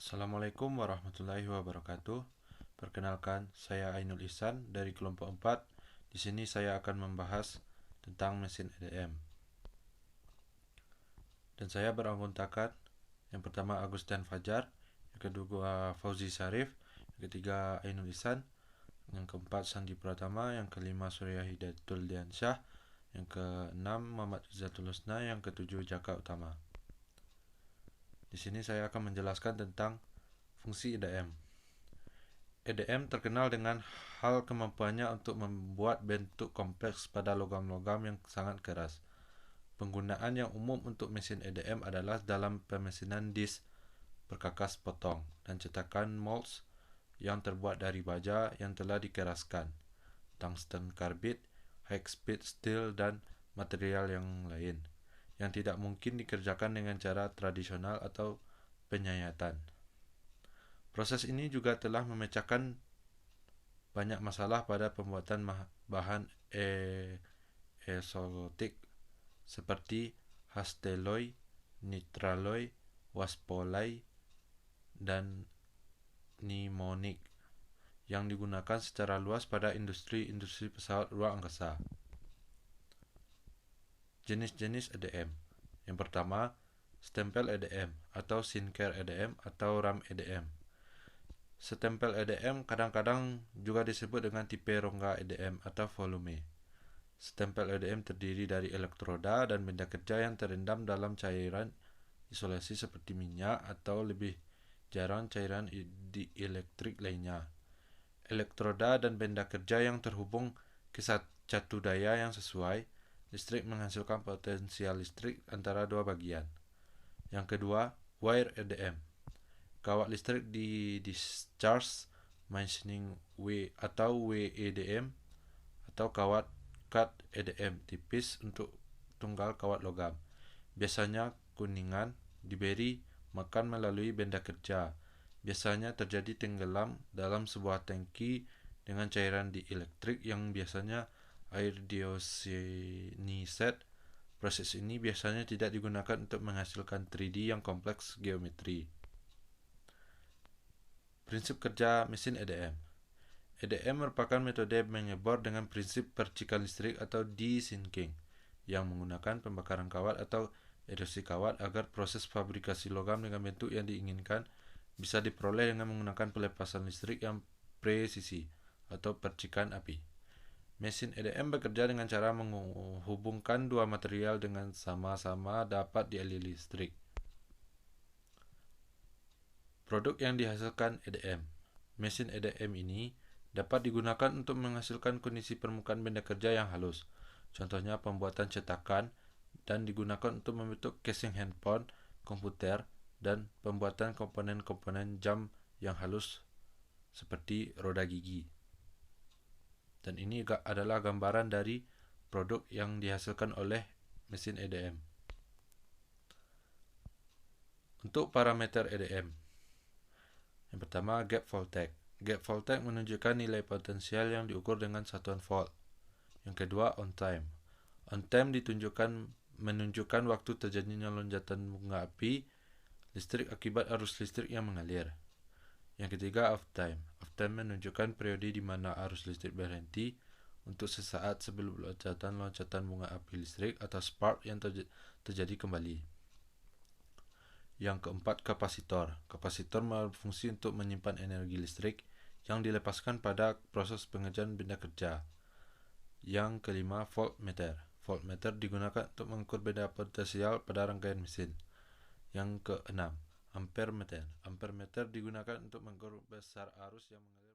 Assalamualaikum warahmatullahi wabarakatuh. Perkenalkan, saya Ainul Ihsan dari kelompok 4. Di sini saya akan membahas tentang mesin EDM. Dan saya beranggotakan yang pertama Agustian Fajar, yang kedua Fauzi Syarif, yang ketiga Ainul Ihsan, yang keempat Sandi Pratama, yang kelima Surya Hidayatul Diansyah, yang keenam Muhammad Izzatul Husna, yang ketujuh Jaka Utama. Di sini saya akan menjelaskan tentang fungsi EDM. EDM terkenal dengan hal kemampuannya untuk membuat bentuk kompleks pada logam-logam yang sangat keras. Penggunaan yang umum untuk mesin EDM adalah dalam pemesinan disk perkakas potong dan cetakan molds yang terbuat dari baja yang telah dikeraskan, tungsten karbid, high-speed steel, dan material yang lain, yang tidak mungkin dikerjakan dengan cara tradisional atau penyayatan. Proses ini juga telah memecahkan banyak masalah pada pembuatan bahan eksotik seperti hastelloy, nitraloy, waspolay, dan mnemonic yang digunakan secara luas pada industri pesawat luar angkasa. Jenis-jenis EDM. Yang pertama, stempel EDM atau Sinclair EDM atau RAM EDM. Stempel EDM kadang-kadang juga disebut dengan tipe rongga EDM atau volume. Stempel EDM terdiri dari elektroda dan benda kerja yang terendam dalam cairan isolasi seperti minyak atau lebih jarang cairan dielektrik lainnya. Elektroda dan benda kerja yang terhubung ke satu daya yang sesuai listrik menghasilkan potensial listrik antara dua bagian. Yang kedua, wire EDM. Kawat listrik di discharge machining atau WEDM atau kawat cut EDM tipis untuk tunggal kawat logam. Biasanya kuningan diberi makan melalui benda kerja. Biasanya terjadi tenggelam dalam sebuah tangki dengan cairan dielektrik yang biasanya air deoxyniset. Proses ini biasanya tidak digunakan untuk menghasilkan 3D yang kompleks geometri. Prinsip kerja mesin EDM. EDM merupakan metode mengebor dengan prinsip percikan listrik atau desinking yang menggunakan pembakaran kawat atau erosi kawat agar proses fabrikasi logam dengan bentuk yang diinginkan bisa diperoleh dengan menggunakan pelepasan listrik yang presisi atau percikan api. Mesin EDM bekerja dengan cara menghubungkan dua material dengan sama-sama dapat dialiri listrik. Produk yang dihasilkan EDM. Mesin EDM ini dapat digunakan untuk menghasilkan kondisi permukaan benda kerja yang halus. Contohnya pembuatan cetakan dan digunakan untuk membentuk casing handphone, komputer, dan pembuatan komponen-komponen jam yang halus seperti roda gigi. Dan ini adalah gambaran dari produk yang dihasilkan oleh mesin EDM. Untuk parameter EDM. Yang pertama, gap voltage. Gap voltage menunjukkan nilai potensial yang diukur dengan satuan volt. Yang kedua, on time. On time menunjukkan waktu terjadinya lonjakan bunga api listrik akibat arus listrik yang mengalir. Yang ketiga, off time. Off time menunjukkan periode di mana arus listrik berhenti untuk sesaat sebelum loncatan bunga api listrik atau spark yang terjadi kembali. Yang keempat, kapasitor. Kapasitor berfungsi untuk menyimpan energi listrik yang dilepaskan pada proses pengerjaan benda kerja. Yang kelima, voltmeter. Voltmeter digunakan untuk mengukur benda potensial pada rangkaian mesin. Yang keenam, ampermeter. Ampermeter digunakan untuk mengukur besar arus yang mengalir